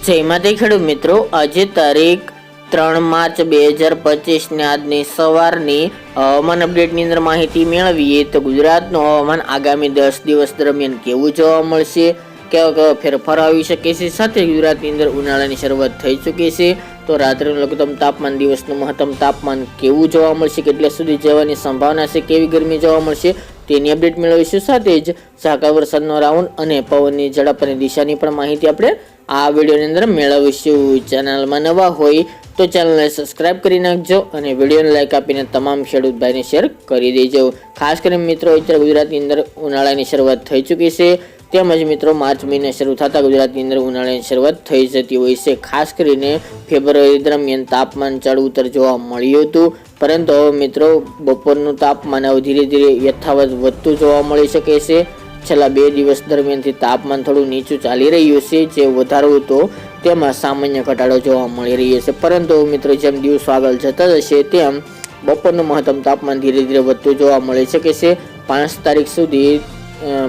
જય માતા ખેડૂત મિત્રો, આજે તારીખ 3 માર્ચ 2025 ને આજની સવારની હવામાન અપડેટની અંદર માહિતી મેળવીએ તો ગુજરાતનું હવામાન આગામી 10 દિવસ દરમિયાન કેવું જોવા મળશે, કેવા ફેરફાર આવી શકે છે, સાથે ગુજરાતની અંદર ઉનાળાની શરૂઆત થઈ ચૂકી છે તો રાત્રિનું લઘુત્તમ તાપમાન, દિવસનું મહત્તમ તાપમાન કેવું જોવા મળશે, કેટલા સુધી જવાની સંભાવના છે, કેવી ગરમી જોવા મળશે તેની અપડેટ મેળવીશું. સાથે જ ઝાકળ વરસાદનો રાઉન્ડ અને પવનની ઝડપ અને દિશાની પણ માહિતી આપણે આ વિડીયોની અંદર મેળવીશું. ચેનલમાં નવા હોય તો ચેનલને સબસ્ક્રાઇબ કરી નાખજો અને વિડીયોને લાઈક આપીને તમામ ખેડૂત ભાઈને શેર કરી દેજો. ખાસ કરીને મિત્રો, અત્યારે ગુજરાતની અંદર ઉનાળાની શરૂઆત થઈ ચૂકી છે, તેમજ મિત્રો માર્ચ મહિને શરૂ થતાં ગુજરાતની અંદર ઉનાળાની શરૂઆત થઈ જતી હોય છે. ખાસ કરીને ફેબ્રુઆરી દરમિયાન તાપમાન ચડ ઉતર જોવા મળ્યું હતું, પરંતુ હવે મિત્રો બપોરનું તાપમાન હવે ધીરે ધીરે યથાવત વધતું જોવા મળી શકે છે. છેલ્લા 2 દિવસ દરમિયાનથી તાપમાન થોડું નીચું ચાલી રહ્યું છે, જે વધારો હતો તેમાં સામાન્ય ઘટાડો જોવા મળી રહ્યો છે. પરંતુ મિત્રો જેમ દિવસો આગળ જતા જશે તેમ બપોરનું મહત્તમ તાપમાન ધીરે ધીરે વધતું જોવા મળી શકે છે. 5 તારીખ સુધી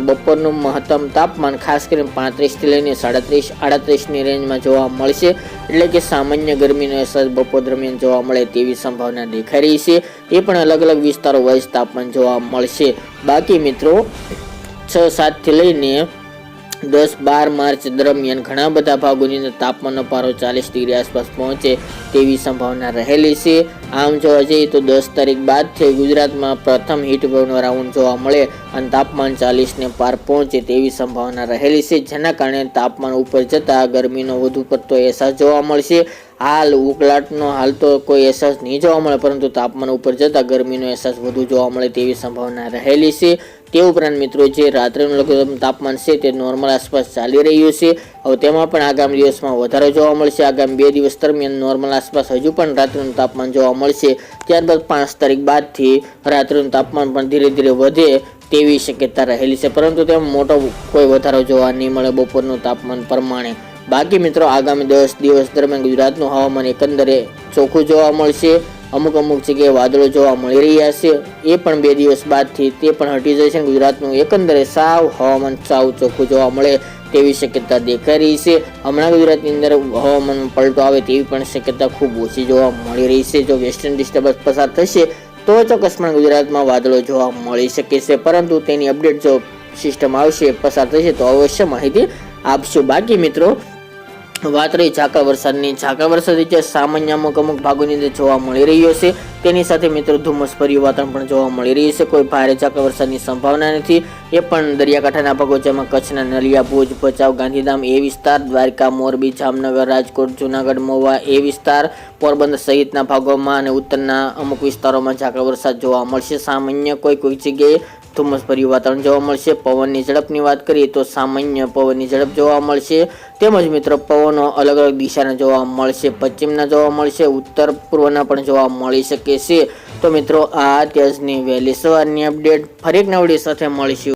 બપોરનું મહત્તમ તાપમાન ખાસ કરીને 35 થી લઈને 37-38ની રેન્જમાં જોવા મળશે, એટલે કે સામાન્ય ગરમીનો અહેસાસ બપોર દરમિયાન જોવા મળે તેવી સંભાવના દેખાઈ રહી છે. એ પણ અલગ અલગ વિસ્તારો વાઇઝ તાપમાન જોવા મળશે. બાકી મિત્રો 6-7 થી લઈને 10-12 માર્ચ દરમિયાન ઘણા બધા ભાગોની અંદર તાપમાનનો પારો 40 ડિગ્રી આસપાસ પહોંચે તેવી સંભાવના રહેલી છે. આમ જોવા જઈએ તો 10 તારીખ બાદથી ગુજરાતમાં પ્રથમ હીટ વેવનો રાઉન્ડ જોવા મળે અને તાપમાન 40ને પાર પહોંચે તેવી સંભાવના રહેલી છે, જેના કારણે તાપમાન ઉપર જતાં ગરમીનો વધુ પડતો અહેસાસ જોવા મળશે. હાલ ઉકળાટનો હાલ તો કોઈ અહેસાસ નહીં જોવા મળે, પરંતુ તાપમાન ઉપર જતાં ગરમીનો અહેસાસ વધુ જોવા મળે તેવી સંભાવના રહેલી છે. તે ઉપરાંત મિત્રો જે રાત્રિનું લઘુત્તમ તાપમાન છે તે નોર્મલ આસપાસ ચાલી રહ્યું છે. હવે તેમાં પણ આગામી દિવસમાં વધારો જોવા મળશે. આગામી 2 દિવસ દરમિયાન નોર્મલ આસપાસ હજુ પણ રાત્રિનું તાપમાન જોવા મળશે. ત્યારબાદ 5 તારીખ બાદથી રાત્રિનું તાપમાન પણ ધીરે ધીરે વધે તેવી શક્યતા રહેલી છે, પરંતુ તેમાં મોટો કોઈ વધારો જોવા નહીં મળે બપોરનું તાપમાન પ્રમાણે. બાકી મિત્રો આગામી 10 દિવસ દરમિયાન ગુજરાતનું હવામાન એકંદરે ચોખ્ખું જોવા મળશે. અમુક જગ્યાએ વાદળો જોવા મળી રહ્યા છે, એ પણ 2 દિવસ બાદથી તે પણ હટી જશે. ગુજરાતનું એકંદરે સાવ હવામાન સાવ ચોખ્ખું જોવા મળે તેવી શક્યતા દેખાઈ રહી છે. હમણાં ગુજરાતની અંદર હવામાન પલટો આવે તેવી પણ શક્યતા ખૂબ ઓછી જોવા મળી રહી છે. જો વેસ્ટર્ન ડિસ્ટર્બન્સ પસાર થશે તો ચોક્કસપણે ગુજરાતમાં વાદળો જોવા મળી શકે છે, પરંતુ તેની અપડેટ જો સિસ્ટમ આવશે, પસાર થશે તો અવશ્ય માહિતી આપશું. બાકી મિત્રો વાત રહી ઝાકળ વરસાદની. ઝાકળ વરસાદ અત્યારે સામાન્ય અમુક ભાગોની અંદર જોવા મળી રહ્યો છે. તેની સાથે મિત્રો ધુમ્મસભર્યું વાતાવરણ પણ જોવા મળી રહ્યું છે. કોઈ ભારે ઝાકળ વરસાદની સંભાવના નથી. એ પણ દરિયાકાંઠાના ભાગો જેમાં કચ્છના નલિયા, ભુજ, ભચાઉ, ગાંધીધામ એ વિસ્તાર, દ્વારકા, મોરબી, જામનગર, રાજકોટ, જુનાગઢ, મહુવા એ વિસ્તાર, પોરબંદર સહિતના ભાગોમાં અને ઉત્તરના અમુક વિસ્તારોમાં ઝાકળ વરસાદ જોવા મળશે. સામાન્ય કોઈ જગ્યાએ ધુમ્મસભર્યું વાતાવરણ જોવા મળશે. પવનની ઝડપની વાત કરીએ તો સામાન્ય પવનની ઝડપ જોવા મળશે. તેમજ મિત્રો પવનો અલગ અલગ દિશાના જોવા મળશે. પશ્ચિમના જોવા મળશે, ઉત્તર પૂર્વના પણ જોવા મળી શકે છે. તો મિત્રો આ અત્યારની વહેલી સવારની અપડેટ. ફરી એક નવડી સાથે મળીશું.